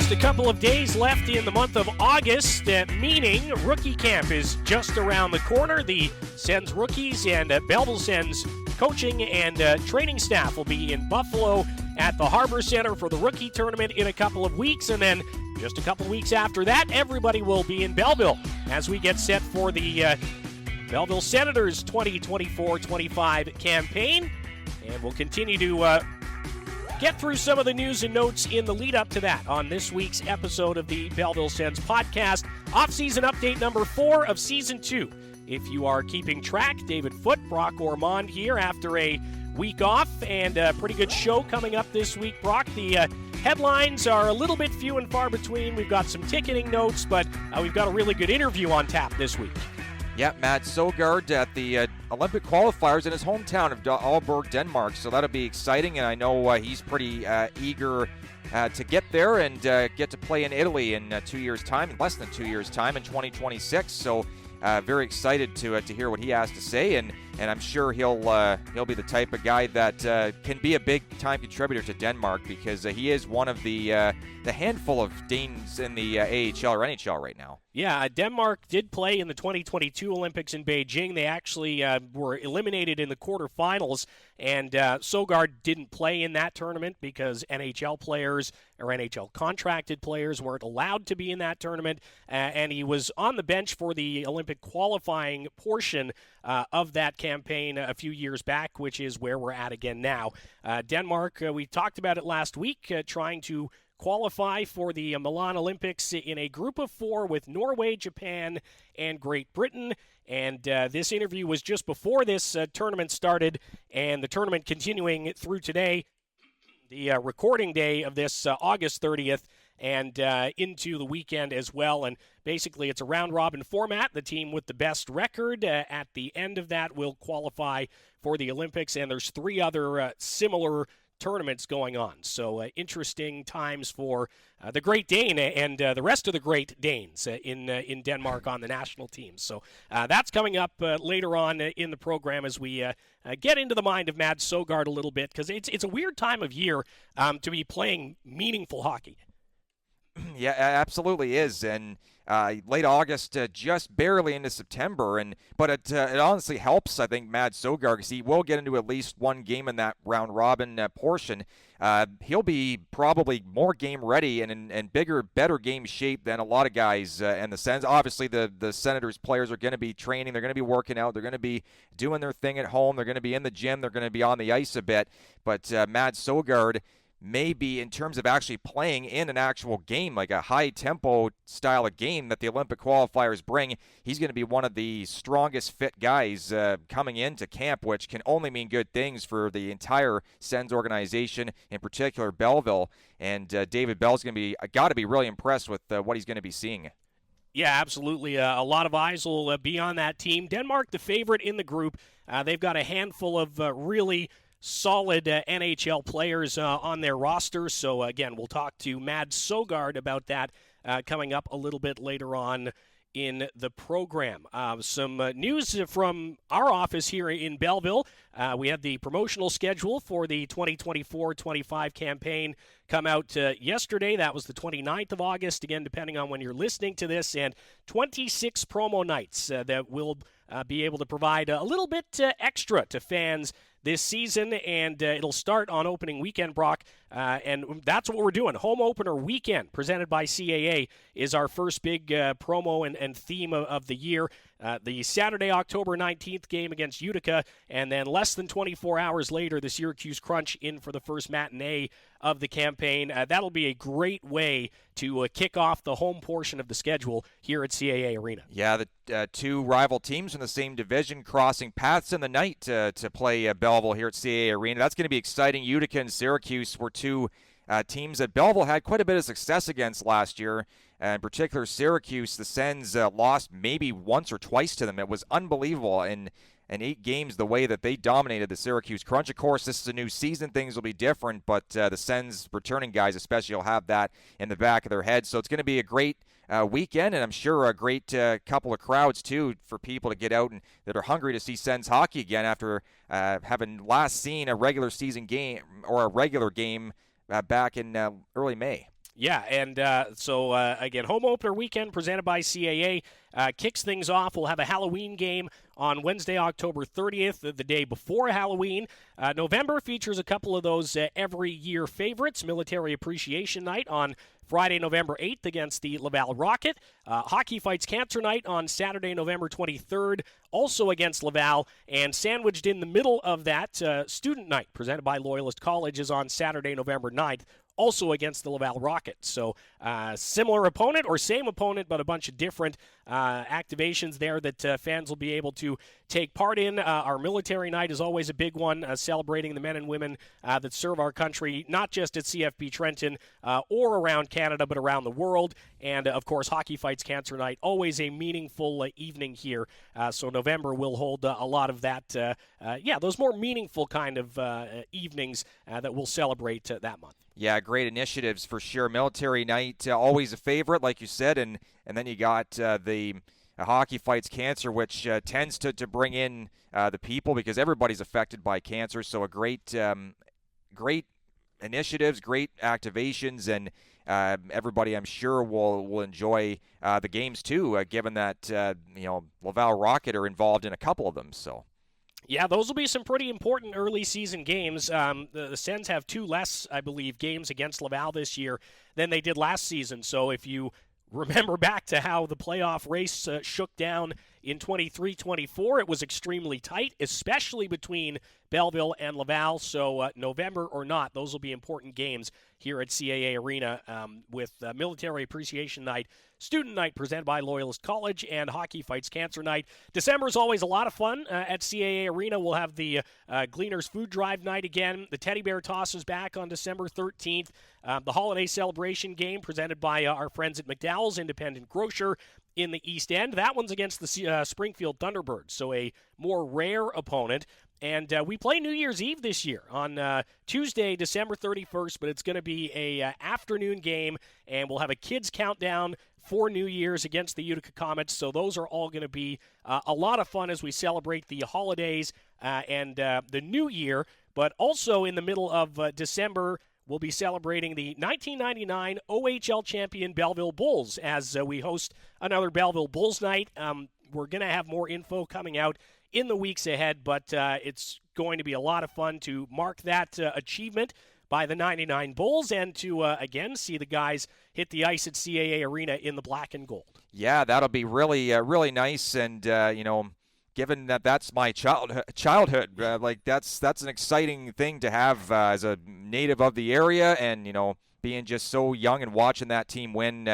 Just a couple of days left in the month of August, meaning rookie camp is just around the corner. The Sens rookies and Belleville Sens coaching and training staff will be in Buffalo at the Harbor Center for the rookie tournament in a couple of weeks. And then just a couple of weeks after that, everybody will be in Belleville as we get set for the Belleville Senators 2024-25 campaign. And we'll continue to get through some of the news and notes in the lead up to that on this week's episode of the Belleville Sens podcast. Off-season update number 4 of Season 2. If you are keeping track, David Foote, Brock Ormond here after a week off, and a pretty good show coming up this week, Brock. The headlines are a little bit few and far between. We've got some ticketing notes, but we've got a really good interview on tap this week. Yeah, Mads Sogaard at the Olympic qualifiers in his hometown of Aalborg, Denmark. So that'll be exciting, and I know he's pretty eager to get there and get to play in Italy in 2 years' time, less than 2 years' time, in 2026. So very excited to hear what he has to say, and I'm sure he'll be the type of guy that can be a big-time contributor to Denmark, because he is one of the handful of Danes in the AHL or NHL right now. Yeah, Denmark did play in the 2022 Olympics in Beijing. They actually were eliminated in the quarterfinals, and Sogaard didn't play in that tournament because NHL players or NHL contracted players weren't allowed to be in that tournament, and he was on the bench for the Olympic qualifying portion of that campaign a few years back, which is where we're at again now. Denmark, we talked about it last week, trying to qualify for the Milan Olympics in a group of 4 with Norway, Japan, and Great Britain. And this interview was just before this tournament started, and the tournament continuing through today, the recording day of this August 30th, and into the weekend as well. And basically it's a round-robin format. The team with the best record at the end of that will qualify for the Olympics, and there's 3 other similar tournaments going on. So interesting times for the Great Dane and the rest of the Great Danes in Denmark on the national team. So that's coming up later on in the program as we get into the mind of Mads Sogaard a little bit, because it's a weird time of year to be playing meaningful hockey. Yeah, absolutely is, and late August, just barely into September, but it honestly helps, I think, Mads Sogaard, because he will get into at least one game in that round-robin portion. He'll be probably more game-ready and in bigger, better game shape than a lot of guys in the Sens. Obviously, the Senators players are going to be training. They're going to be working out. They're going to be doing their thing at home. They're going to be in the gym. They're going to be on the ice a bit. But Mads Sogaard, maybe in terms of actually playing in an actual game, like a high-tempo style of game that the Olympic qualifiers bring, he's going to be one of the strongest fit guys coming into camp, which can only mean good things for the entire Sens organization, in particular Belleville. And David Bell's going to be got to be really impressed with what he's going to be seeing. Yeah, absolutely. A lot of eyes will be on that team. Denmark, the favorite in the group. They've got a handful of really solid NHL players on their roster. So, again, we'll talk to Mads Sogaard about that coming up a little bit later on in the program. Some news from our office here in Belleville. We had the promotional schedule for the 2024-25 campaign come out yesterday. That was the 29th of August, again, depending on when you're listening to this, and 26 promo nights that will be able to provide a little bit extra to fans this season, and it'll start on opening weekend, Brock, and that's what we're doing. Home opener weekend, presented by CAA, is our first big promo and theme of the year. The Saturday, October 19th game against Utica, and then less than 24 hours later, the Syracuse Crunch in for the first matinee of the campaign. That'll be a great way to kick off the home portion of the schedule here at CAA Arena. Yeah, the 2 rival teams in the same division crossing paths in the night to play Belleville here at CAA Arena. That's going to be exciting. Utica and Syracuse were 2 teams that Belleville had quite a bit of success against last year. In particular, Syracuse, the Sens lost maybe once or twice to them. It was unbelievable in 8 games the way that they dominated the Syracuse Crunch. Of course, this is a new season. Things will be different, but the Sens returning guys especially will have that in the back of their heads. So it's going to be a great weekend, and I'm sure a great couple of crowds, too, for people to get out and that are hungry to see Sens hockey again after having last seen a regular season game or a regular game back in early May. Yeah, and so again, home opener weekend presented by CAA kicks things off. We'll have a Halloween game on Wednesday, October 30th, the day before Halloween. November features a couple of those every year favorites. Military Appreciation Night on Friday, November 8th against the Laval Rocket. Hockey Fights Cancer Night on Saturday, November 23rd, also against Laval. And sandwiched in the middle of that, Student Night presented by Loyalist College is on Saturday, November 9th. Also against the Laval Rockets. So similar opponent or same opponent, but a bunch of different activations there that fans will be able to take part in. Our military night is always a big one, celebrating the men and women that serve our country, not just at CFB Trenton or around Canada, but around the world. And, of course, Hockey Fights Cancer Night, always a meaningful evening here. So November will hold a lot of that, those more meaningful kind of evenings that we'll celebrate that month. Yeah, great initiatives for sure. Military Night, always a favorite, like you said, and then you got the Hockey Fights Cancer, which tends to bring in the people because everybody's affected by cancer. So a great initiatives, great activations, and everybody, I'm sure, will enjoy the games too, given that Laval Rocket are involved in a couple of them. So. Yeah, those will be some pretty important early season games. The Sens have two less, I believe, games against Laval this year than they did last season. So if you remember back to how the playoff race shook down in 23-24, it was extremely tight, especially between Belleville and Laval. So November or not, those will be important games here at CAA Arena with Military Appreciation Night, Student Night presented by Loyalist College, and Hockey Fights Cancer Night. December is always a lot of fun at CAA Arena. We'll have the Gleaners Food Drive Night again. The Teddy Bear Toss is back on December 13th. The Holiday Celebration Game presented by our friends at McDowell's Independent Grocer in the East End. That one's against the Springfield Thunderbirds, so a more rare opponent. And we play New Year's Eve this year on Tuesday, December 31st, but it's going to be a afternoon game, and we'll have a kids countdown for New Year's against the Utica Comets. So those are all going to be a lot of fun as we celebrate the holidays and the New Year. But also in the middle of December, we'll be celebrating the 1999 OHL champion Belleville Bulls as we host another Belleville Bulls night. We're going to have more info coming out in the weeks ahead, but it's going to be a lot of fun to mark that achievement by the 99 Bulls and to, again, see the guys hit the ice at CAA Arena in the black and gold. Yeah, that'll be really, really nice, and, given that that's my childhood, that's an exciting thing to have as a native of the area, and, being just so young and watching that team win,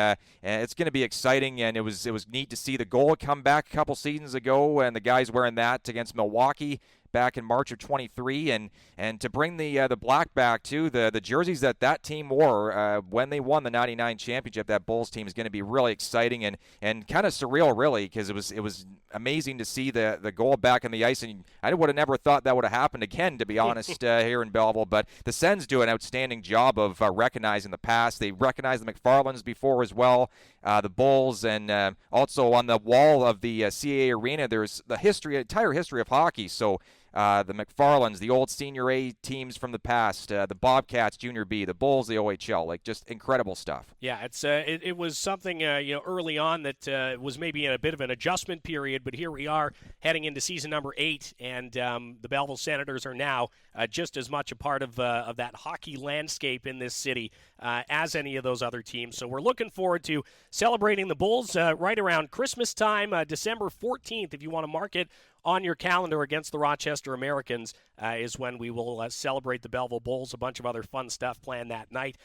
it's going to be exciting. And it was neat to see the goal come back a couple seasons ago, and the guys wearing that against Milwaukee back in March of 23, and to bring the black back too, the jerseys that team wore when they won the 99 championship, that Bulls team, is going to be really exciting and kind of surreal, really, because it was amazing to see the goal back on the ice, and I would have never thought that would have happened again, to be honest, here in Belleville. But the Sens do an outstanding job of recognizing the past. They recognized the McFarlands before as well, the Bulls, and also on the wall of the CAA Arena, there's the entire history of hockey. So the McFarlands, the old Senior A teams from the past, the Bobcats, Junior B, the Bulls, the OHL, just incredible stuff. Yeah, it was something early on that was maybe in a bit of an adjustment period, but here we are heading into season number 8, and the Belleville Senators are now just as much a part of that hockey landscape in this city as any of those other teams. So we're looking forward to celebrating the Bulls right around Christmas time, December 14th, if you want to mark it on your calendar, against the Rochester Americans is when we will celebrate the Belleville Bulls. A bunch of other fun stuff planned that night.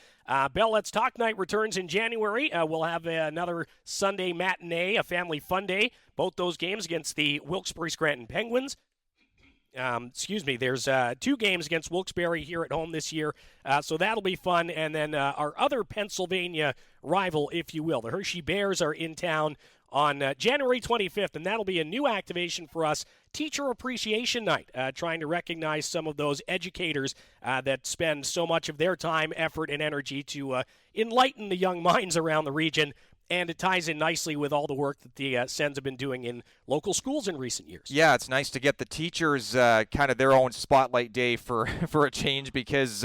Bell Let's Talk Night returns in January. We'll have another Sunday matinee, a family fun day. Both those games against the Wilkes-Barre-Scranton Penguins. There's 2 games against Wilkes-Barre here at home this year, so that'll be fun. And then our other Pennsylvania rival, if you will, the Hershey Bears, are in town on January 25th, and that'll be a new activation for us, Teacher Appreciation Night, trying to recognize some of those educators that spend so much of their time, effort, and energy to enlighten the young minds around the region. And it ties in nicely with all the work that the Sens have been doing in local schools in recent years. Yeah, it's nice to get the teachers kind of their own spotlight day for a change, because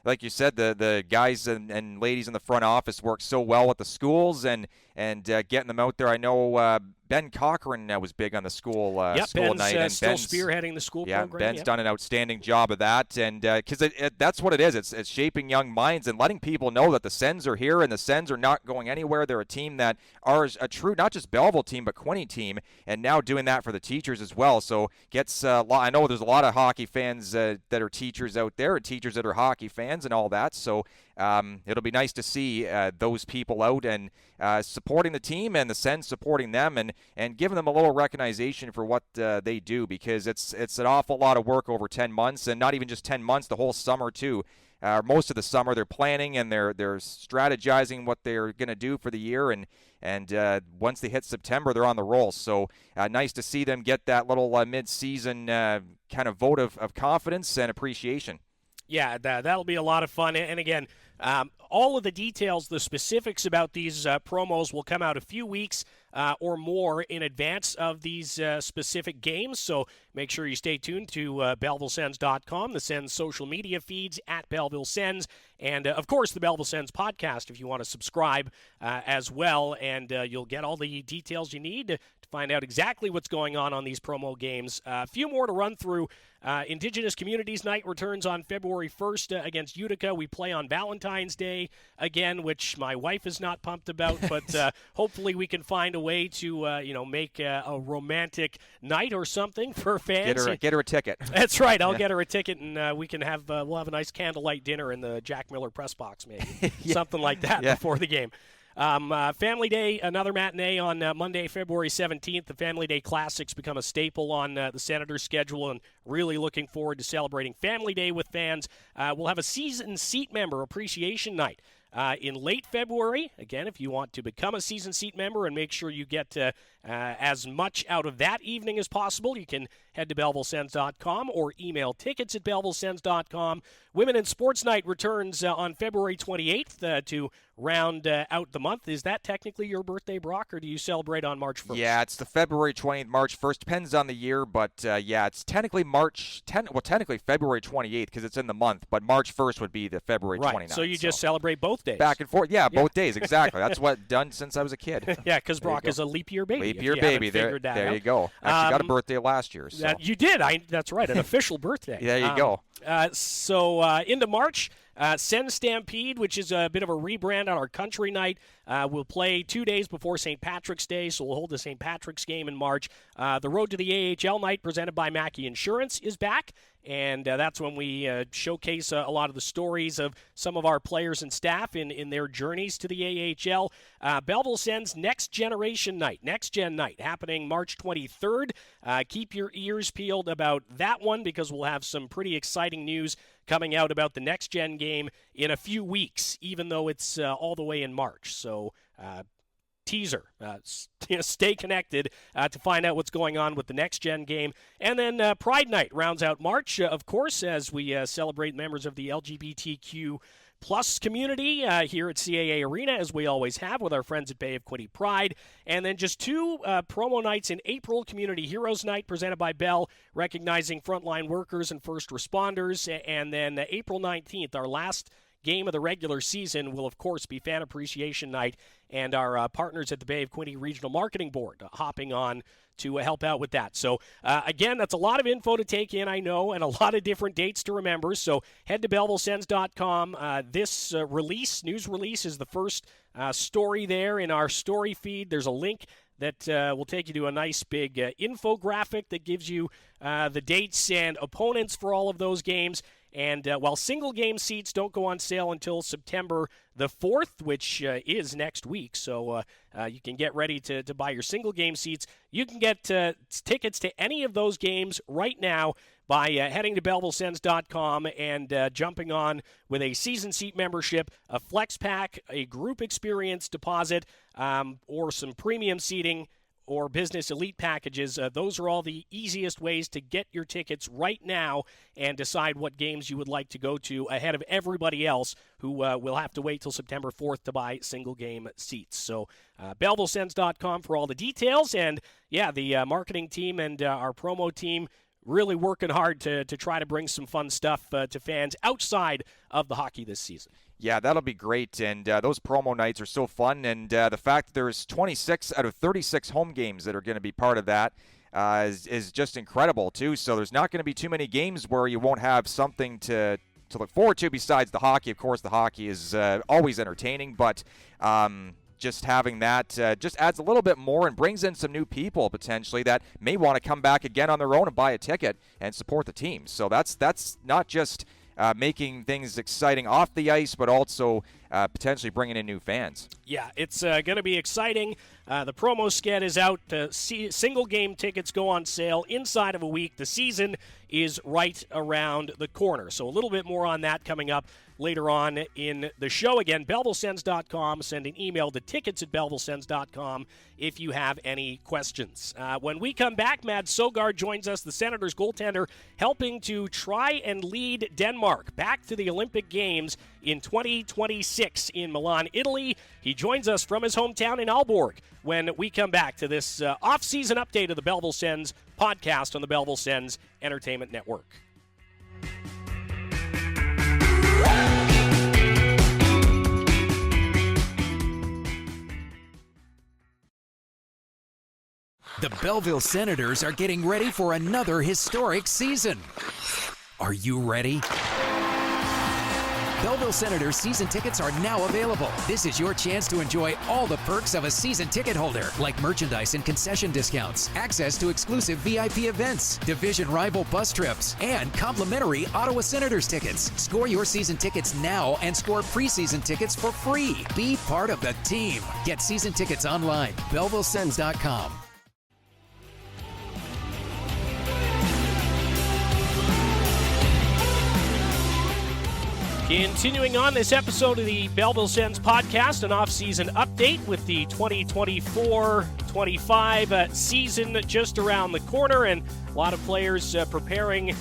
like you said, the guys and ladies in the front office work so well with the schools and getting them out there. I know Ben Cochran was big on the school Ben's, night, and still Ben's spearheading the school program. Ben's done an outstanding job of that, and because that's what it is. It's shaping young minds and letting people know that the Sens are here and the Sens are not going anywhere. They're a team that are a true, not just Belleville team, but Quinte team, and now doing that for the teachers as well. So gets I know there's a lot of hockey fans that are teachers out there, and teachers that are hockey fans and all that. So it'll be nice to see those people out and supporting the team and the Sens supporting them and giving them a little recognition for what they do, because it's an awful lot of work over 10 months, and not even just 10 months, the whole summer too. Most of the summer they're planning and they're strategizing what they're going to do for the year, and once they hit September, they're on the roll. So nice to see them get that little mid-season kind of vote of confidence and appreciation. Yeah, that'll be a lot of fun. And again, all of the details, the specifics about these promos will come out a few weeks or more in advance of these specific games. So make sure you stay tuned to BellevilleSens.com, the Sens social media feeds at Belleville Sens, and, of course, the Belleville Sens podcast if you want to subscribe as well. And you'll get all the details you need to find out exactly what's going on these promo games. A few more to run through. Indigenous Communities Night returns on February 1st against Utica. We play on Valentine's Day again, which my wife is not pumped about, but hopefully we can find a way to make a romantic night or something for fans. Get her a ticket. That's right. I'll get her a ticket, and we can we'll have a nice candlelight dinner in the Jack Miller press box, maybe. Something like that before the game. Family Day, another matinee on Monday, February 17th. The Family Day Classics become a staple on the Senators' schedule, and really looking forward to celebrating Family Day with fans. We'll have a season seat member appreciation night in late February. Again, if you want to become a season seat member and make sure you get as much out of that evening as possible, you can head to BellevilleSens.com or email tickets at BellevilleSens.com. Women in Sports Night returns on February 28th to round out the month. Is that technically your birthday, Brock, or do you celebrate on March 1st? Yeah, it's the February 20th, March 1st. Depends on the year, but it's technically technically February 28th because it's in the month, but March 1st would be the February 29th. Right, so you just celebrate both days. Back and forth. Yeah, both days, exactly. That's what I've done since I was a kid. Yeah, because Brock is a leap year baby. Leap year baby. There you go. Actually got a birthday last year. So. You did. That's right, an official birthday. There you go. So into March, Sens Stampede, which is a bit of a rebrand on our country night. We'll play 2 days before St. Patrick's Day, so we'll hold the St. Patrick's game in March. The Road to the AHL night presented by Mackey Insurance is back, and that's when we showcase a lot of the stories of some of our players and staff in their journeys to the AHL. Belleville Sens Next Generation Night, Next Gen Night, happening March 23rd. Keep your ears peeled about that one because we'll have some pretty exciting news coming out about the Next Gen game in a few weeks, even though it's all the way in March. So teaser. Stay connected to find out what's going on with the Next Gen game. And then Pride Night rounds out March, of course, as we celebrate members of the LGBTQ plus community here at CAA Arena, as we always have with our friends at Bay of Quinte Pride. And then just two promo nights in April, Community Heroes Night presented by Bell, recognizing frontline workers and first responders. And then April 19th, our last game of the regular season, will, of course, be Fan Appreciation Night, and our partners at the Bay of Quinte Regional Marketing Board hopping on to help out with that. So, again, that's a lot of info to take in, I know, and a lot of different dates to remember. So head to BellevilleSens.com. This news release, is the first story there in our story feed. There's a link that will take you to a nice big infographic that gives you the dates and opponents for all of those games. And while single-game seats don't go on sale until September the 4th, which is next week, so you can get ready to buy your single-game seats. You can get tickets to any of those games right now by heading to BellevilleSens.com and jumping on with a season seat membership, a flex pack, a group experience deposit, or some premium seating, or business elite packages. Those are all the easiest ways to get your tickets right now and decide what games you would like to go to ahead of everybody else who will have to wait till September 4th to buy single-game seats. So BellevilleSens.com for all the details. And, yeah, the marketing team and our promo team really working hard to try to bring some fun stuff to fans outside of the hockey this season. Yeah, that'll be great, and those promo nights are so fun, and the fact that there's 26 out of 36 home games that are going to be part of that is just incredible, too. So there's not going to be too many games where you won't have something to look forward to besides the hockey. Of course, the hockey is always entertaining, but just having that just adds a little bit more and brings in some new people potentially that may want to come back again on their own and buy a ticket and support the team. So that's not just making things exciting off the ice, but also potentially bringing in new fans. Yeah, it's going to be exciting. The promo sked is out. Single game tickets go on sale inside of a week. The season is right around the corner. So a little bit more on that coming up later on in the show. Again, BellevilleSens.com. Send an email to tickets@BellevilleSens.com if you have any questions. When we come back, Mads Sogaard joins us, the Senators goaltender, helping to try and lead Denmark back to the Olympic Games in 2026 in Milan, Italy. He joins us from his hometown in Aalborg when we come back to this off-season update of the Belleville Sens podcast on the Belleville Sens Entertainment Network. The Belleville Senators are getting ready for another historic season. Are you ready? Belleville Senators season tickets are now available. This is your chance to enjoy all the perks of a season ticket holder, like merchandise and concession discounts, access to exclusive VIP events, division rival bus trips, and complimentary Ottawa Senators tickets. Score your season tickets now and score preseason tickets for free. Be part of the team. Get season tickets online, BellevilleSens.com. Continuing on this episode of the Belleville Sens podcast, an off-season update with the 2024-25 season just around the corner, and a lot of players preparing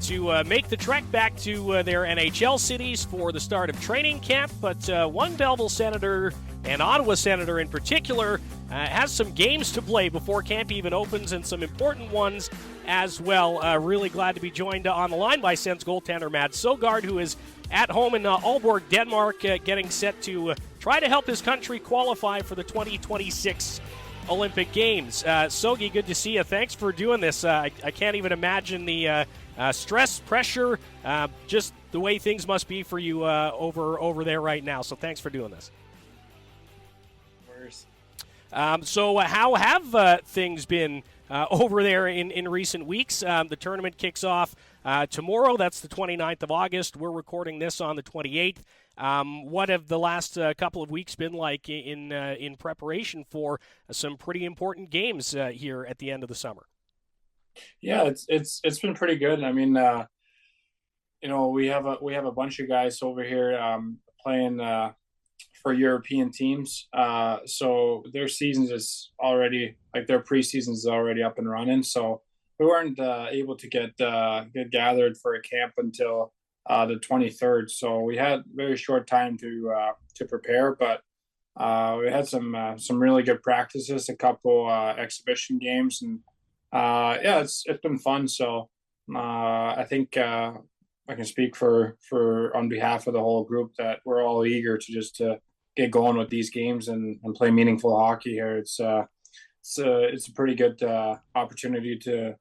to make the trek back to their NHL cities for the start of training camp. But one Belleville Senator, and Ottawa Senator in particular, has some games to play before camp even opens, and some important ones as well. Really glad to be joined on the line by Sens goaltender Mads Sogaard, who is at home in Aalborg, Denmark, getting set to try to help his country qualify for the 2026 Olympic Games. Sogi, good to see you. Thanks for doing this. I can't even imagine the stress, pressure, just the way things must be for you over there right now. So thanks for doing this. So how have things been over there in recent weeks? The tournament kicks off tomorrow. That's the 29th of August. We're recording this on the 28th. What have the last couple of weeks been like in preparation for some pretty important games here at the end of the summer? Yeah, it's been pretty good. I mean, we have a bunch of guys over here playing for European teams. So their seasons is already, like, their preseason is already up and running. So we weren't able to get gathered for a camp until the 23rd. So we had very short time to prepare, but we had some really good practices, a couple exhibition games, and it's been fun. So I think I can speak for on behalf of the whole group that we're all eager to get going with these games and play meaningful hockey here. It's a pretty good opportunity to,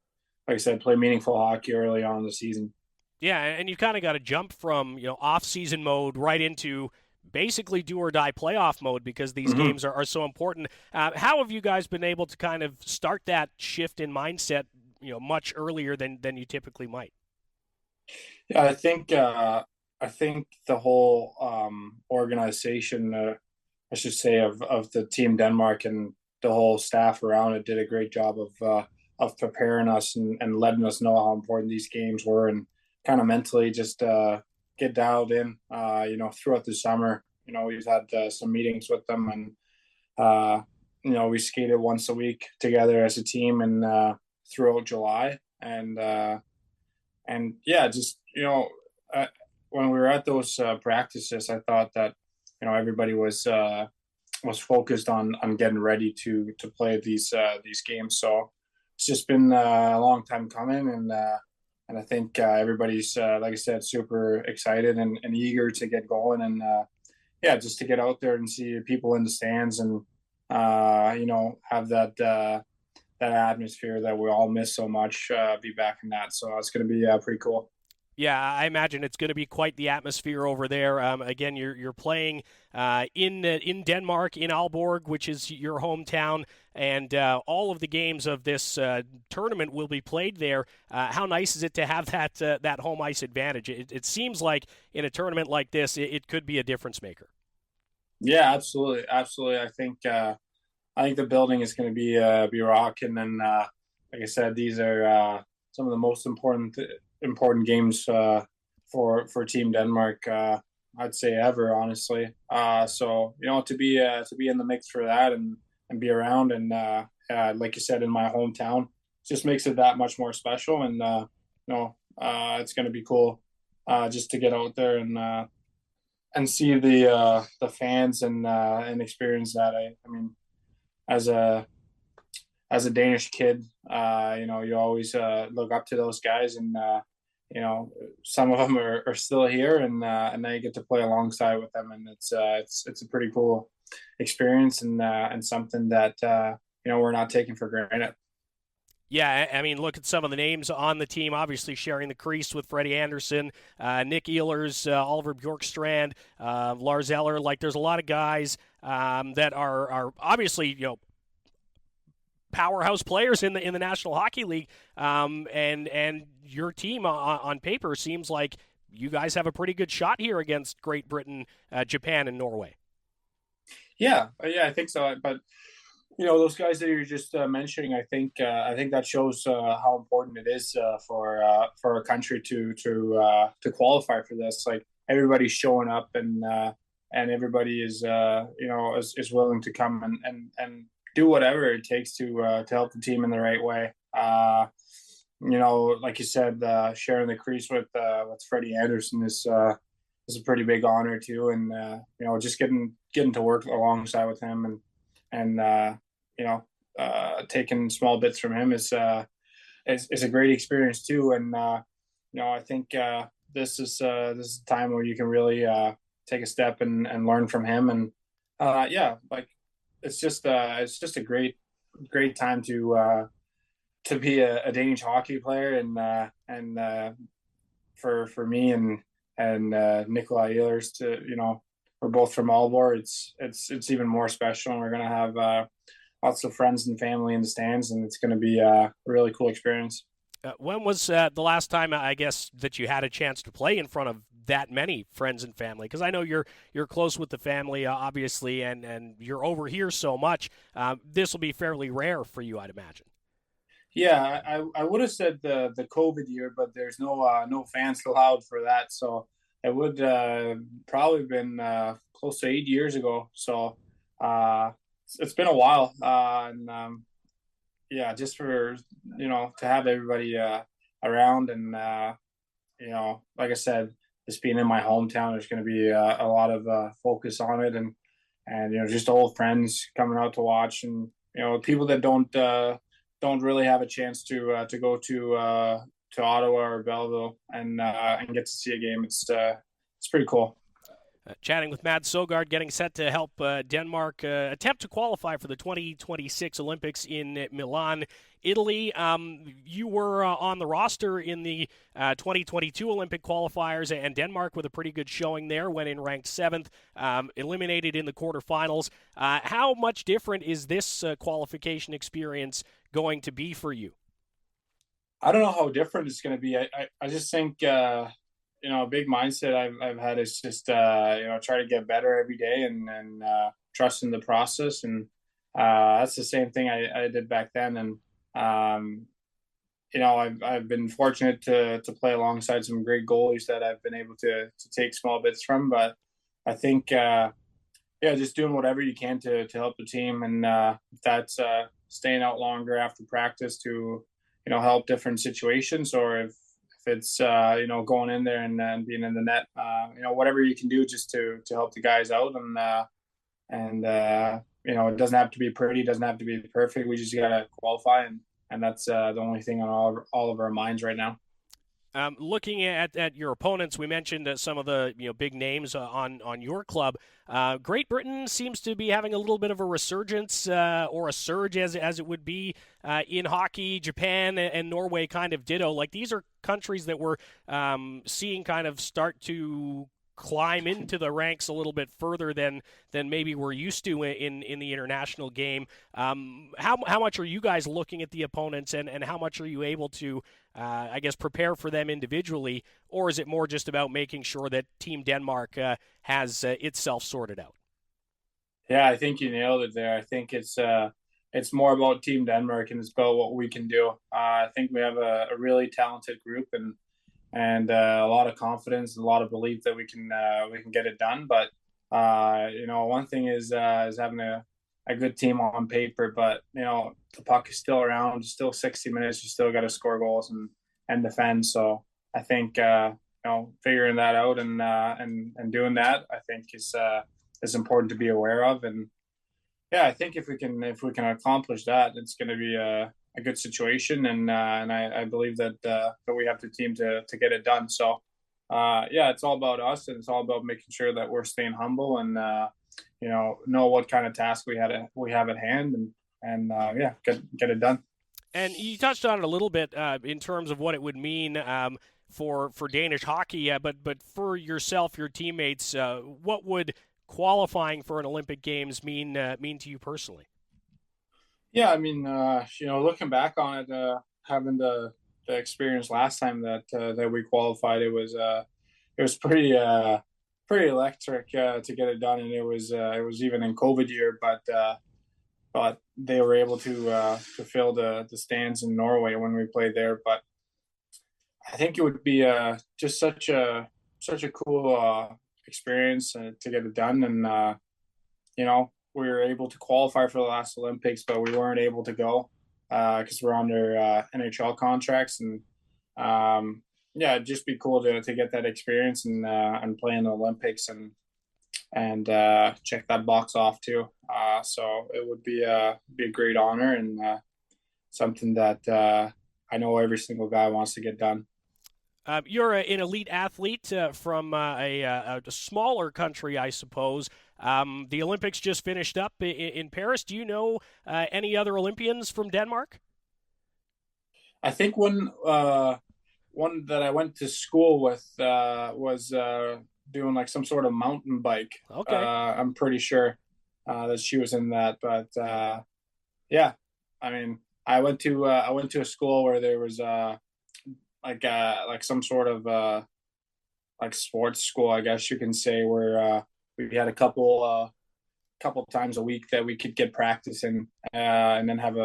like I said, play meaningful hockey early on in the season. Yeah, and you kind of got to jump from off-season mode right into basically do-or-die playoff mode because these games are so important. How have you guys been able to kind of start that shift in mindset much earlier than you typically might? Yeah, I think the whole organization, I should say, of the Team Denmark and the whole staff around it did a great job of preparing us and letting us know how important these games were, and kind of mentally just get dialed in. Throughout the summer, we've had some meetings with them, and we skated once a week together as a team, and throughout July, and when we were at those practices, I thought that everybody was focused on getting ready to play these games. So just been a long time coming, and I think everybody's like I said, super excited and eager to get going, and just to get out there and see people in the stands, and have that atmosphere that we all miss so much. Be back in that, so it's going to be pretty cool. Yeah, I imagine it's going to be quite the atmosphere over there. Again, you're playing in Denmark, in Aalborg, which is your hometown, and all of the games of this tournament will be played there. How nice is it to have that home ice advantage? It seems like in a tournament like this, it could be a difference maker. Yeah, absolutely, absolutely. I think the building is going to be rocking, and like I said, these are some of the most important games for Team Denmark. I'd say ever, honestly. So to be in the mix for that, and be around, and like you said, in my hometown, just makes it that much more special. And it's going to be cool just to get out there and see the fans, and experience that. I mean, as a Danish kid, you always look up to those guys, and some of them are still here, and now you get to play alongside with them, and it's a pretty cool experience, and something that we're not taking for granted. Yeah, I mean, look at some of the names on the team. Obviously, sharing the crease with Freddie Anderson, Nick Ehlers, Oliver Bjorkstrand, Lars Eller. Like, there's a lot of guys that are obviously powerhouse players in the National Hockey League, and your team on paper seems like you guys have a pretty good shot here against Great Britain, Japan, and Norway. Yeah, I think so. But those guys that you're just mentioning, I think that shows how important it is for a country to qualify for this. Like, everybody's showing up, and everybody is is willing to come and do whatever it takes to help the team in the right way. Like you said, sharing the crease with Freddie Anderson is a pretty big honor too, and just getting to work alongside with him, and taking small bits from him is a great experience too. And I think this is a time where you can really take a step and learn from him, and like it's just a great time to be a Danish hockey player, and for me and Nikolai Ehlers, we're both from Aalborg. It's even more special, and we're gonna have lots of friends and family in the stands, and it's going to be a really cool experience. When was the last time, I guess, that you had a chance to play in front of that many friends and family? Because I know you're close with the family, obviously, and you're over here so much. This will be fairly rare for you, I'd imagine. Yeah, I would have said the COVID year, but there's no fans allowed for that, so it would probably been close to 8 years ago. So it's been a while, and just for to have everybody around, and like I said, this being in my hometown, there's going to be a lot of focus on it, and just old friends coming out to watch, and people that don't really have a chance to go to Ottawa or Belleville and get to see a game. It's pretty cool. Chatting with Mads Sogaard, getting set to help Denmark attempt to qualify for the 2026 Olympics in Milan, Italy. You were on the roster in the 2022 Olympic qualifiers, and Denmark with a pretty good showing there, went in ranked 7th, eliminated in the quarterfinals. How much different is this qualification experience going to be for you? I don't know how different it's going to be. I just think a big mindset I've had is just try to get better every day, and trust in the process, and that's the same thing I did back then. And I've been fortunate to play alongside some great goalies that I've been able to take small bits from. But I think just doing whatever you can to help the team, and if that's staying out longer after practice to help different situations, or if it's going in there and being in the net, whatever you can do just to help the guys out, and it doesn't have to be pretty, doesn't have to be perfect. We just gotta qualify, and that's the only thing on all of our minds right now. Looking at your opponents, we mentioned some of the big names on your club. Great Britain seems to be having a little bit of a resurgence or a surge, as it would be in hockey. Japan and Norway kind of ditto. Like, these are countries that we're seeing kind of start to climb into the ranks a little bit further than maybe we're used to in the international game. How much are you guys looking at the opponents, and how much are you able to I guess prepare for them individually, or is it more just about making sure that Team Denmark has itself sorted out? Yeah, I think you nailed it there. I think it's more about Team Denmark, and it's about what we can do. I think we have a really talented group, and a lot of confidence and a lot of belief that we can get it done. But one thing is having a good team on paper, but the puck is still around. It's still 60 minutes. You still got to score goals and defend. So I think figuring that out and doing that, I think is important to be aware of. And yeah, I think if we can accomplish that, it's going to be a good situation. And I believe that we have the team to get it done. So it's all about us, and it's all about making sure that we're staying humble and know what kind of task we have at hand, and get it done. And you touched on it a little bit in terms of what it would mean for Danish hockey, but for yourself, your teammates, what would qualifying for an Olympic Games mean to you personally? Yeah, I mean, looking back on it, having the experience last time that we qualified, it was pretty electric to get it done, and it was even in COVID year, but they were able to fill the stands in Norway when we played there. But I think it would be just such a cool experience to get it done, and we were able to qualify for the last Olympics, but we weren't able to go because we're under NHL contracts, and it'd just be cool to get that experience and play in the Olympics and check that box off too. So it would be a great honor, and something that I know every single guy wants to get done. You're an elite athlete from a smaller country, I suppose. The Olympics just finished up in Paris. Do you know any other Olympians from Denmark? I think one that I went to school with was doing like some sort of mountain bike. Okay. I'm pretty sure that she was in that, but I mean, I went to a school where there was like some sort of like sports school, I guess you can say, where we had a couple times a week that we could get practice in, and then have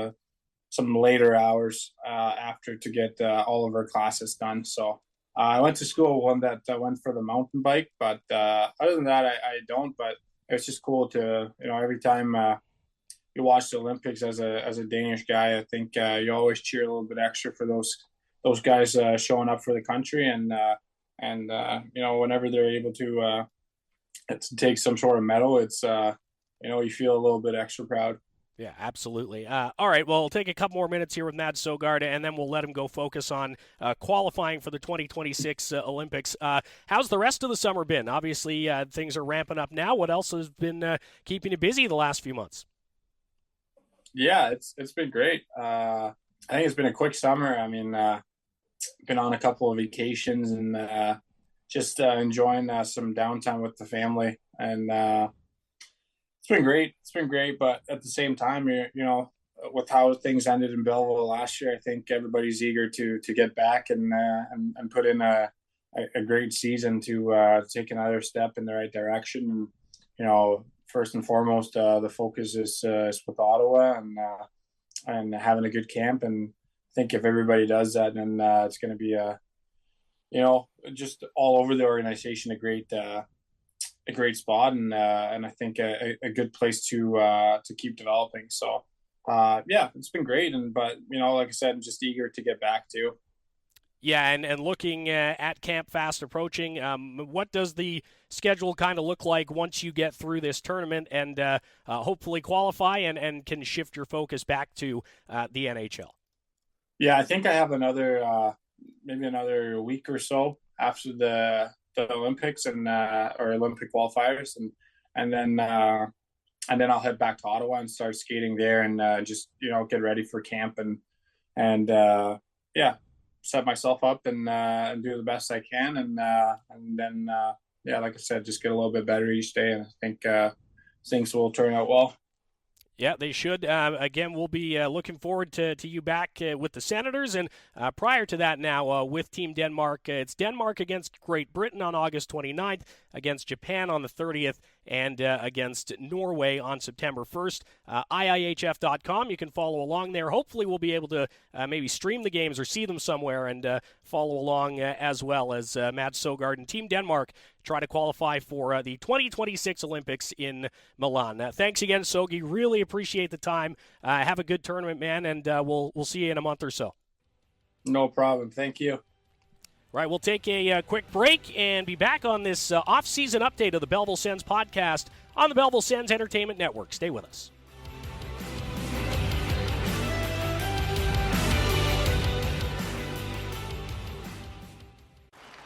some later hours after to get all of our classes done. So I went to school one that went for the mountain bike, but other than that, I don't. But it's just cool to every time you watch the Olympics as a Danish guy, I think you always cheer a little bit extra for those guys showing up for the country, and whenever they're able to take some sort of medal, it's you feel a little bit extra proud. Yeah, absolutely. All right, well, we'll take a couple more minutes here with Mads Sogaard, and then we'll let him go focus on qualifying for the 2026 Olympics. How's the rest of the summer been? Obviously, things are ramping up now. What else has been keeping you busy the last few months? Yeah, it's been great. I think it's been a quick summer. I mean, been on a couple of vacations and just enjoying some downtime with the family, and it's been great. It's been great, but at the same time, with how things ended in Belleville last year, I think everybody's eager to get back and put in a great season to take another step in the right direction. And first and foremost, the focus is with Ottawa and having a good camp. And I think if everybody does that, then it's going to be just all over the organization a great spot, and I think a good place to keep developing. So it's been great, but like I said, I'm just eager to get back to. Yeah, and looking at camp fast approaching, what does the schedule kind of look like once you get through this tournament and hopefully qualify and can shift your focus back to the NHL? Yeah, I think I have another maybe another week or so after the Olympics and or Olympic qualifiers, and then I'll head back to Ottawa and start skating there, and just get ready for camp, and yeah, set myself up and do the best I can, and then yeah, like I said, just get a little bit better each day, and I think things will turn out well. Yeah, they should. Again, we'll be looking forward to you back with the Senators. And prior to that now, with Team Denmark, it's Denmark against Great Britain on August 29th, against Japan on the 30th, and against Norway on September 1st. IIHF.com, you can follow along there. Hopefully we'll be able to maybe stream the games or see them somewhere and follow along as well as Mads Sogaard and Team Denmark try to qualify for the 2026 Olympics in Milan. Thanks again, Sogi. Really appreciate the time. Have a good tournament, man, and we'll see you in a month or so. No problem. Thank you. Right, we'll take a quick break and be back on this off-season update of the Belleville Sens podcast on the Belleville Sens Entertainment Network. Stay with us.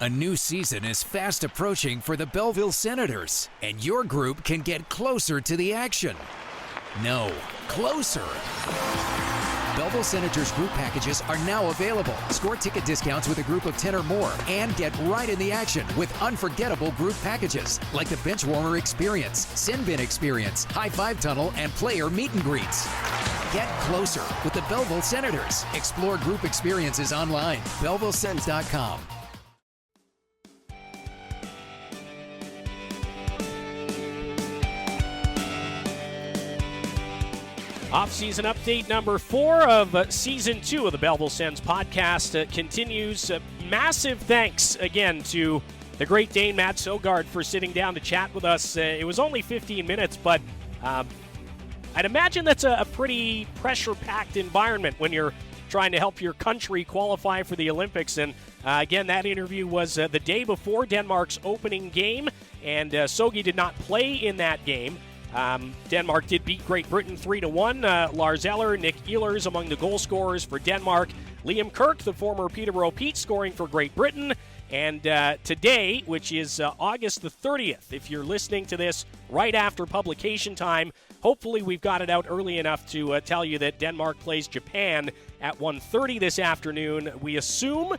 A new season is fast approaching for the Belleville Senators, and your group can get closer to the action. No, closer. Belleville Senators group packages are now available. Score ticket discounts with a group of 10 or more and get right in the action with unforgettable group packages like the Benchwarmer Experience, Sin Bin Experience, High Five Tunnel, and Player Meet and Greets. Get closer with the Belleville Senators. Explore group experiences online. BellevilleSens.com. Off-season update number 4 of Season 2 of the Belleville Sens podcast continues. Massive thanks again to the Great Dane, Mads Sogaard, for sitting down to chat with us. It was only 15 minutes, but I'd imagine that's a pretty pressure-packed environment when you're trying to help your country qualify for the Olympics. And again, that interview was the day before Denmark's opening game, and Sogi did not play in that game. Denmark did beat Great Britain 3-1. Lars Eller, Nick Ehlers among the goal scorers for Denmark. Liam Kirk, the former Peterborough Pete, scoring for Great Britain. And today, which is August the 30th, if you're listening to this right after publication time, hopefully we've got it out early enough to tell you that Denmark plays Japan at 1:30 this afternoon. We assume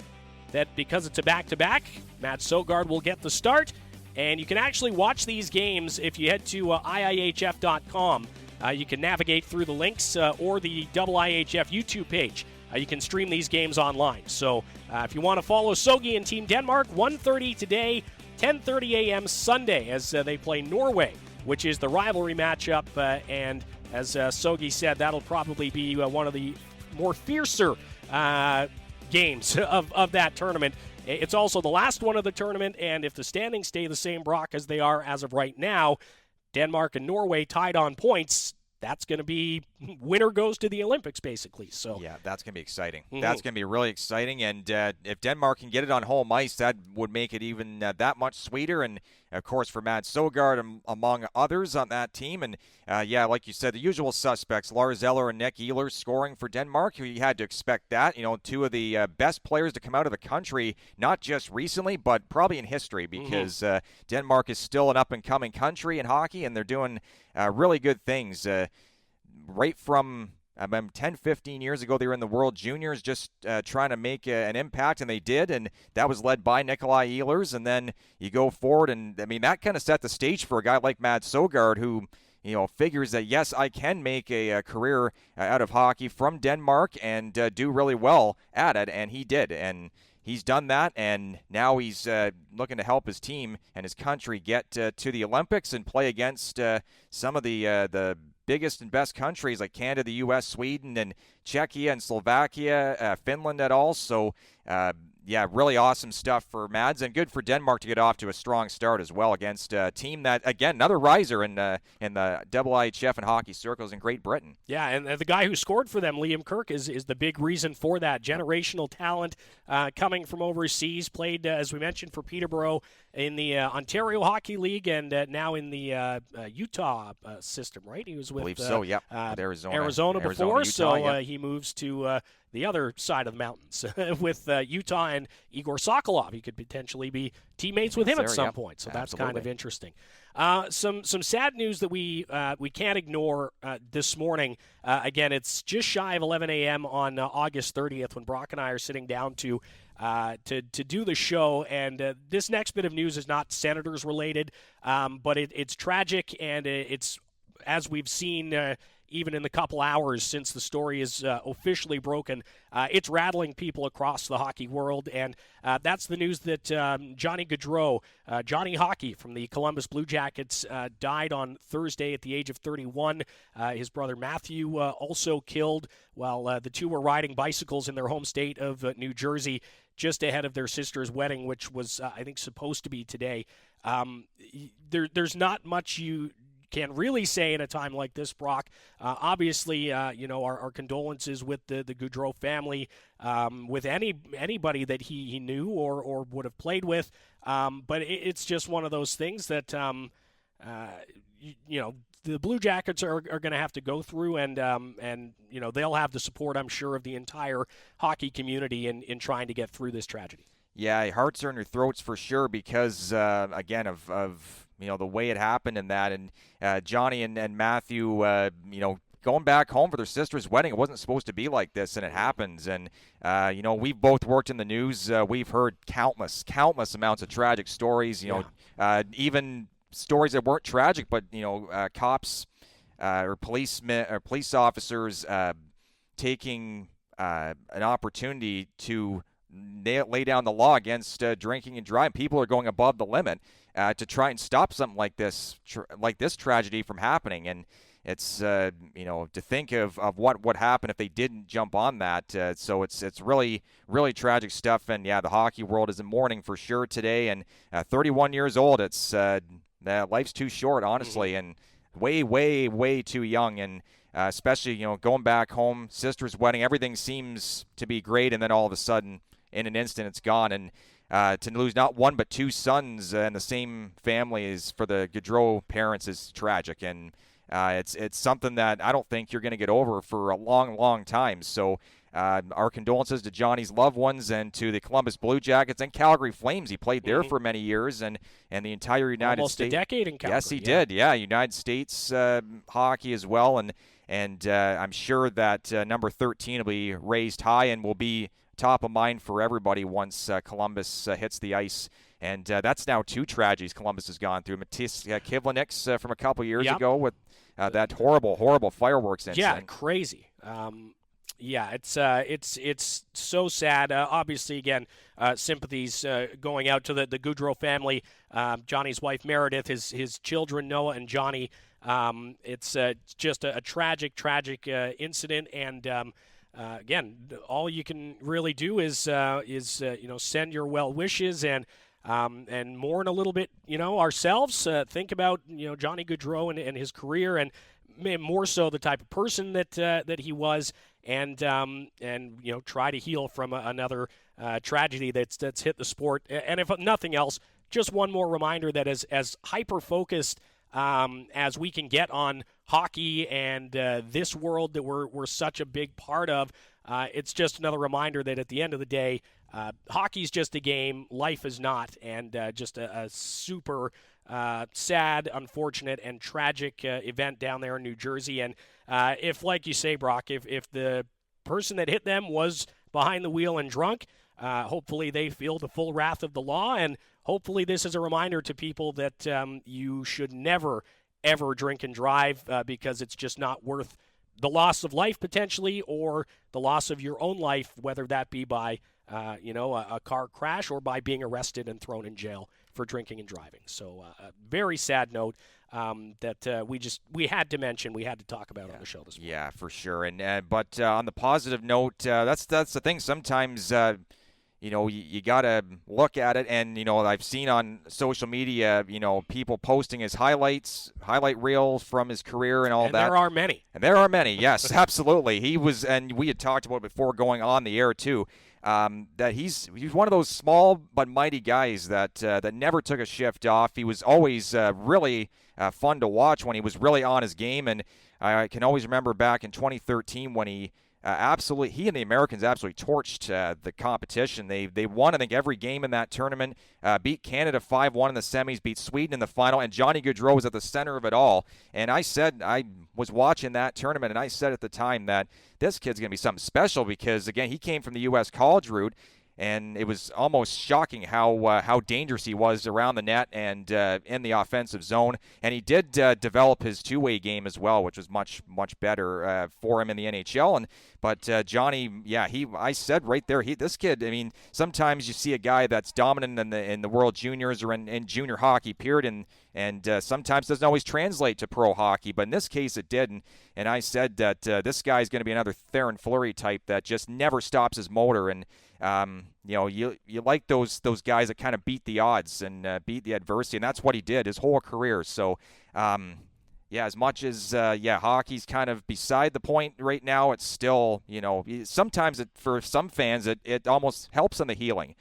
that because it's a back-to-back, Mads Sogaard will get the start. And you can actually watch these games if you head to IIHF.com. You can navigate through the links or the IIHF YouTube page. You can stream these games online. So if you want to follow Sogi and Team Denmark, 1:30 today, 10:30 a.m. Sunday as they play Norway, which is the rivalry matchup. And as Sogi said, that'll probably be one of the more fiercer games of that tournament. It's also the last one of the tournament, and if the standings stay the same, Brock, as they are as of right now, Denmark and Norway tied on points. That's going to be winner goes to the Olympics, basically. So yeah, that's going to be exciting. Mm-hmm. That's going to be really exciting, and if Denmark can get it on home ice, that would make it even that much sweeter. And of course, for Mads Sogaard, among others on that team, and yeah, like you said, the usual suspects: Lars Eller and Nick Ehlers scoring for Denmark. You had to expect that. You know, two of the best players to come out of the country, not just recently, but probably in history, because Denmark is still an up-and-coming country in hockey, and they're doing really good things. Right from 10, 15 years ago, they were in the World Juniors just trying to make an impact, and they did, and that was led by Nikolai Ehlers. And then you go forward, and I mean, that kind of set the stage for a guy like Mads Sogaard, who, you know, figures that, yes, I can make a career out of hockey from Denmark and do really well at it, and he did. And he's done that, and now he's looking to help his team and his country get to the Olympics and play against some of the biggest and best countries like Canada, the U.S., Sweden, and Czechia and Slovakia, Finland at all. So, yeah, really awesome stuff for Mads, and good for Denmark to get off to a strong start as well against a team that, again, another riser in the IIHF and hockey circles in Great Britain. Yeah, and the guy who scored for them, Liam Kirk, is the big reason for that. Generational talent coming from overseas, played, as we mentioned, for Peterborough in the Ontario Hockey League, and now in the Utah system, right? He was with I believe so, yeah. Arizona before, Utah, so yeah. he moves to the other side of the mountains with Utah and Igor Sokolov. He could potentially be teammates with him at some point, so that's kind of interesting. Some sad news that we can't ignore this morning. Again, it's just shy of 11 a.m. on August 30th when Brock and I are sitting down to do the show, and this next bit of news is not Senators related, but it's tragic, and it's, as we've seen even in the couple hours since the story is officially broken, it's rattling people across the hockey world, and that's the news that Johnny Gaudreau, Johnny Hockey from the Columbus Blue Jackets, died on Thursday at the age of 31. His brother Matthew also killed while the two were riding bicycles in their home state of New Jersey just ahead of their sister's wedding, which was, I think, supposed to be today. There's not much you can really say in a time like this, Brock. Obviously, our condolences with the Gaudreau family, with anybody that he knew or would have played with. But it's just one of those things that, the Blue Jackets are going to have to go through, and they'll have the support, I'm sure, of the entire hockey community in trying to get through this tragedy. Yeah, hearts are in your throats for sure because, again, of the way it happened and that. And Johnny and Matthew, going back home for their sister's wedding, it wasn't supposed to be like this, and it happens. And, we've both worked in the news. We've heard countless amounts of tragic stories, even stories that weren't tragic, but, cops or policemen or police officers taking an opportunity to lay down the law against drinking and driving. People are going above the limit to try and stop something like this tragedy from happening. And it's to think of what would happen if they didn't jump on that. So it's really, really tragic stuff. And yeah, the hockey world is in mourning for sure today. And 31 years old, it's life's too short, honestly, and way, way, way too young. And especially going back home, sister's wedding, everything seems to be great, and then all of a sudden, in an instant, it's gone. And to lose not one but two sons in the same family is, for the Gaudreau parents, is tragic. And it's something that I don't think you're going to get over for a long, long time. So our condolences to Johnny's loved ones and to the Columbus Blue Jackets and Calgary Flames. He played there for many years, and the entire United States. Almost a decade in Calgary. Yes, he did. Yeah, United States hockey as well. And I'm sure that number 13 will be raised high and will be top of mind for everybody once Columbus hits the ice. And that's now two tragedies Columbus has gone through. Matis Kivlenieks from a couple years ago with that horrible fireworks incident. Yeah, crazy. It's so sad. Obviously, again, sympathies going out to the Gaudreau family, Johnny's wife Meredith, his children Noah and Johnny. It's just a tragic incident, and again, all you can really do is send your well wishes and mourn a little bit, ourselves. Think about Johnny Gaudreau and his career, and more so the type of person that he was, and try to heal from another tragedy that's hit the sport. And if nothing else, just one more reminder that as hyper focused as we can get on hockey and this world that we're such a big part of, it's just another reminder that at the end of the day, hockey's just a game, life is not, and just a super sad, unfortunate, and tragic event down there in New Jersey. And if, like you say, Brock, if the person that hit them was behind the wheel and drunk, hopefully they feel the full wrath of the law, and hopefully this is a reminder to people that you should never, ever drink and drive because it's just not worth the loss of life potentially, or the loss of your own life, whether that be by a car crash or by being arrested and thrown in jail for drinking and driving. So a very sad note that we had to mention, we had to talk about on the show this morning. Yeah, for sure. And but on the positive note, that's the thing. Sometimes you got to look at it, and I've seen on social media, people posting his highlight reels from his career and all and that. There are many. Yes, absolutely. He was, and we had talked about it before going on the air too. That he's one of those small but mighty guys that never took a shift off. He was always really fun to watch when he was really on his game, and I can always remember back in 2013 when he absolutely, he and the Americans absolutely torched the competition. They won, I think, every game in that tournament, beat Canada 5-1 in the semis, beat Sweden in the final, and Johnny Gaudreau was at the center of it all. And I was watching that tournament, and I said at the time that this kid's going to be something special because, again, he came from the U.S. college route, and it was almost shocking how dangerous he was around the net and in the offensive zone. And he did develop his two-way game as well, which was much better for him in the NHL. But Johnny, I said right there, this kid. I mean, sometimes you see a guy that's dominant in the World Juniors or in junior hockey, period, and sometimes doesn't always translate to pro hockey. But in this case, it did. And I said that this guy is going to be another Theoren Fleury type that just never stops his motor. And you like those guys that kind of beat the odds and beat the adversity, and that's what he did his whole career. So, as much as hockey's kind of beside the point right now, it's still, sometimes for some fans it almost helps in the healing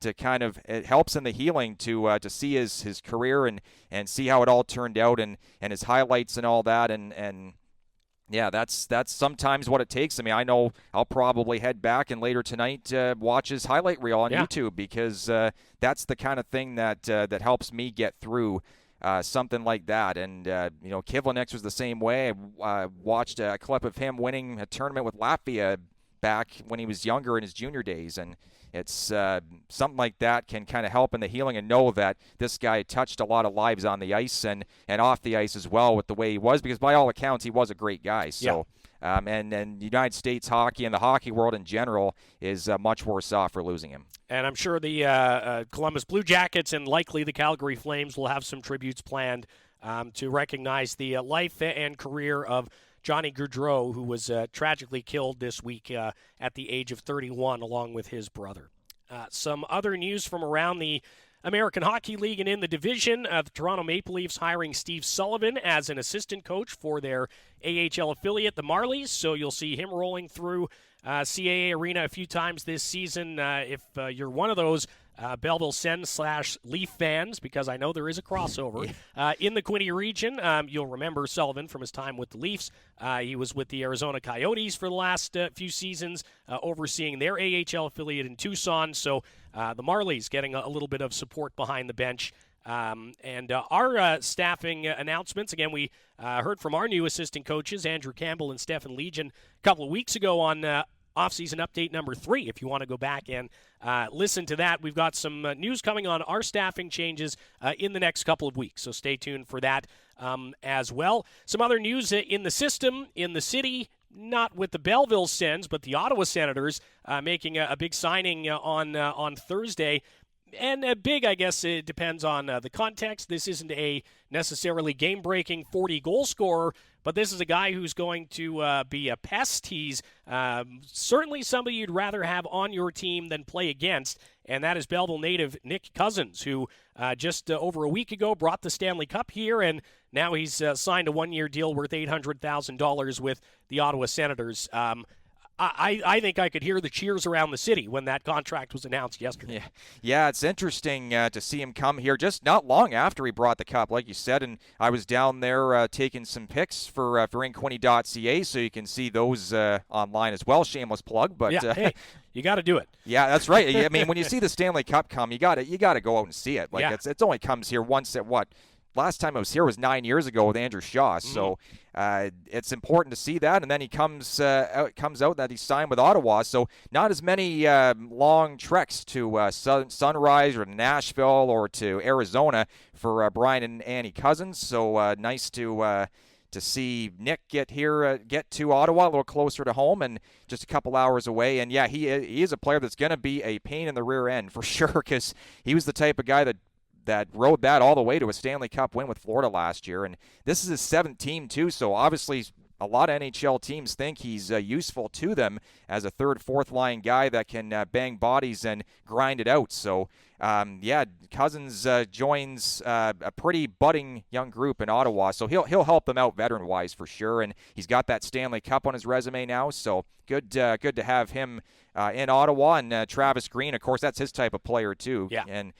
it helps in the healing to see his career and see how it all turned out and his highlights and all that and. Yeah, that's sometimes what it takes. I mean, I know I'll probably head back and later tonight watch his highlight reel on YouTube because that's the kind of thing that helps me get through something like that. And, Kivlenix was the same way. I watched a clip of him winning a tournament with Latvia back when he was younger in his junior days, and it's something like that can kind of help in the healing and know that this guy touched a lot of lives on the ice and off the ice as well with the way he was, because by all accounts he was a great guy. So and United States hockey and the hockey world in general is much worse off for losing him. And I'm sure the Columbus Blue Jackets and likely the Calgary Flames will have some tributes planned to recognize the life and career of Johnny Gaudreau, who was tragically killed this week at the age of 31, along with his brother. Some other news from around the American Hockey League and in the division. The Toronto Maple Leafs hiring Steve Sullivan as an assistant coach for their AHL affiliate, the Marlies. So you'll see him rolling through CAA Arena a few times this season. If you're one of those Belleville Sens / Leaf fans, because I know there is a crossover in the Quinte region. You'll remember Sullivan from his time with the Leafs. He was with the Arizona Coyotes for the last few seasons, overseeing their AHL affiliate in Tucson. So the Marlies getting a little bit of support behind the bench. And our staffing announcements, again, we heard from our new assistant coaches, Andrew Campbell and Stefan Legion, a couple of weeks ago on Offseason Update number 3. If you want to go back and listen to that, we've got some news coming on our staffing changes in the next couple of weeks. So stay tuned for that as well. Some other news in the system, in the city, not with the Belleville Sens, but the Ottawa Senators making a big signing on Thursday. And big, I guess it depends on the context. This isn't a necessarily game-breaking 40-goal scorer, but this is a guy who's going to be a pest. He's certainly somebody you'd rather have on your team than play against, and that is Belleville native Nick Cousins, who just over a week ago brought the Stanley Cup here, and now he's signed a one-year deal worth $800,000 with the Ottawa Senators. I think I could hear the cheers around the city when that contract was announced yesterday. Yeah, it's interesting to see him come here just not long after he brought the cup, like you said. And I was down there taking some pics for inquinte.ca, so you can see those online as well. Shameless plug, but hey, you got to do it. Yeah, that's right. I mean, when you see the Stanley Cup come, you got to go out and see it. Like it's only comes here once at what? Last time I was here was 9 years ago with Andrew Shaw, so it's important to see that. And then he comes out that he signed with Ottawa, so not as many long treks to Sunrise or to Nashville or to Arizona for Brian and Annie Cousins. So nice to see Nick get to Ottawa, a little closer to home and just a couple hours away. And yeah, he is a player that's going to be a pain in the rear end for sure, because he was the type of guy that rode that all the way to a Stanley Cup win with Florida last year. And this is his 7th team, too, so obviously a lot of NHL teams think he's useful to them as a third, fourth-line guy that can bang bodies and grind it out. So, Cousins joins a pretty budding young group in Ottawa, so he'll help them out veteran-wise for sure. And he's got that Stanley Cup on his resume now, so good to have him in Ottawa. And Travis Green, of course, that's his type of player too. Yeah. And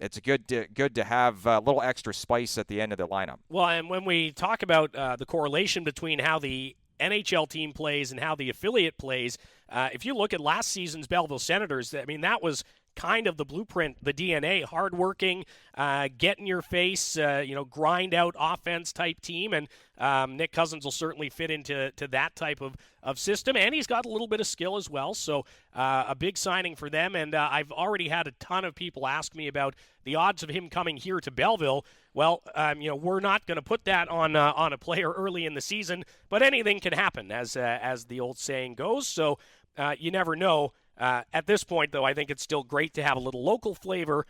it's good to have a little extra spice at the end of the lineup. Well, and when we talk about the correlation between how the NHL team plays and how the affiliate plays. If you look at last season's Belleville Senators, I mean, that was kind of the blueprint, the DNA, hardworking, get in your face, grind out offense type team. And Nick Cousins will certainly fit into that type of system. And he's got a little bit of skill as well. So a big signing for them. And I've already had a ton of people ask me about the odds of him coming here to Belleville. Well, we're not going to put that on a player early in the season, but anything can happen, as the old saying goes. So you never know. At this point, though, I think it's still great to have a little local flavor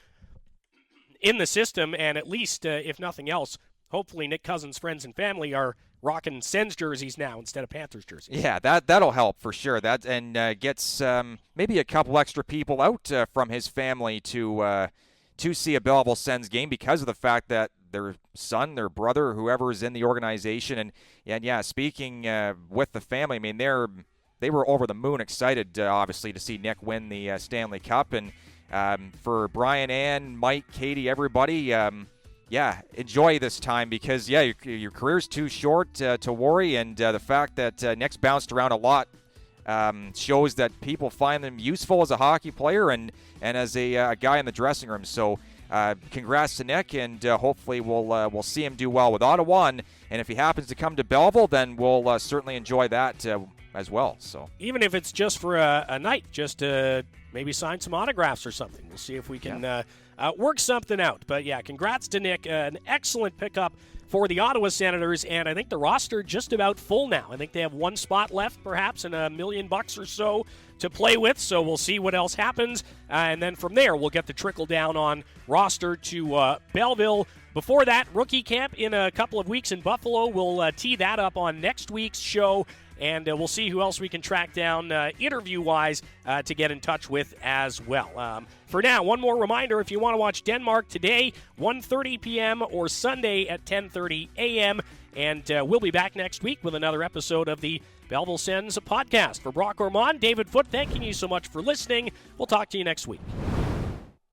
in the system, and at least, if nothing else, hopefully Nick Cousins' friends and family are rocking Sens jerseys now instead of Panthers jerseys. Yeah, that'll help for sure. That and gets maybe a couple extra people out from his family to see a Belleville Sens game because of the fact that their son, their brother, whoever is in the organization, and yeah, speaking with the family, I mean they were over the moon excited, obviously, to see Nick win the Stanley Cup. And for Brian, Ann, Mike, Katie, everybody, enjoy this time because, your career's too short to worry. And the fact that Nick's bounced around a lot shows that people find him useful as a hockey player and as a guy in the dressing room. So congrats to Nick, and hopefully we'll see him do well with Ottawa. And if he happens to come to Belleville, then we'll certainly enjoy that as well. So even if it's just for a night, just to maybe sign some autographs or something, we'll see if we can work something out. But yeah, congrats to Nick, an excellent pickup for the Ottawa Senators, and I think the roster just about full now. I think they have one spot left, perhaps, and $1 million or so to play with. So we'll see what else happens, and then from there we'll get the trickle down on roster to Belleville. Before that, rookie camp in a couple of weeks in Buffalo. We'll tee that up on next week's show. And we'll see who else we can track down interview-wise to get in touch with as well. For now, one more reminder, if you want to watch Denmark today, 1:30 p.m. or Sunday at 10:30 a.m. And we'll be back next week with another episode of the Belleville Sens podcast. For Brock Ormond, David Foote, thanking you so much for listening. We'll talk to you next week.